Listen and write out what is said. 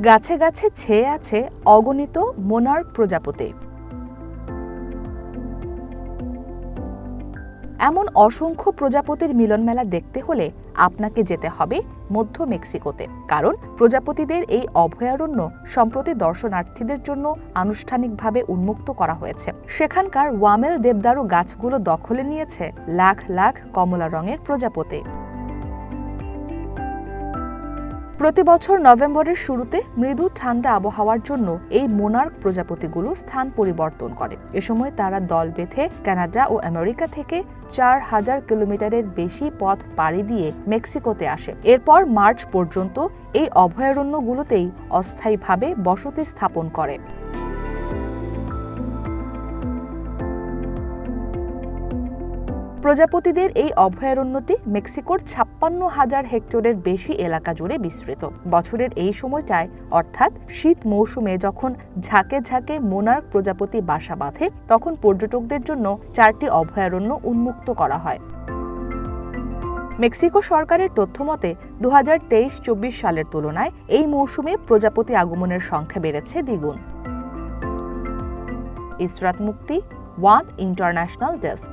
গাছে গাছে ছেয়ে আছে অগণিত মোনার্ক প্রজাপতি। এমন অসংখ্য প্রজাপতির মিলনমেলা দেখতে হলে আপনাকে যেতে হবে মধ্য মেক্সিকোতে, কারণ প্রজাপতিদের এই অভয়ারণ্য সম্প্রতি দর্শনার্থীদের জন্য আনুষ্ঠানিকভাবে উন্মুক্ত করা হয়েছে। সেখানকার ওয়ামেল দেবদারু গাছগুলো দখলে নিয়েছে লাখ লাখ কমলা রঙের প্রজাপতি। প্রতি বছর নভেম্বরের শুরুতে মৃদু ঠান্ডা আবহাওয়ার জন্য এই মোনার্ক প্রজাপতিগুলো স্থান পরিবর্তন করে। এ সময় তারা দল বেঁধে কানাডা ও আমেরিকা থেকে 4000 কিলোমিটারের বেশি পথ পাড়ি দিয়ে মেক্সিকোতে আসে। এরপর মার্চ পর্যন্ত এই অভয়ারণ্যগুলোতেই অস্থায়ীভাবে বসতি স্থাপন করে। প্রজাপতিদের এই অভয়ারণ্যটি মেক্সিকোর 56,000 হেক্টরের বেশি এলাকা জুড়ে বিস্তৃত। বছরের এই সময়টায় অর্থাৎ শীত মৌসুমে যখন ঝাঁকে ঝাঁকে মোনার্ক প্রজাপতি বাসা বাঁধে, তখন পর্যটকদের জন্য 4টি অভয়ারণ্য উন্মুক্ত করা হয়। মেক্সিকো সরকারের তথ্যমতে 2023-24 সালের তুলনায় এই মৌসুমে প্রজাপতি আগমনের সংখ্যা বেড়েছে দ্বিগুণ। ইসরাত মুক্তি, ওয়ান ইন্টারন্যাশনাল ডেস্ক।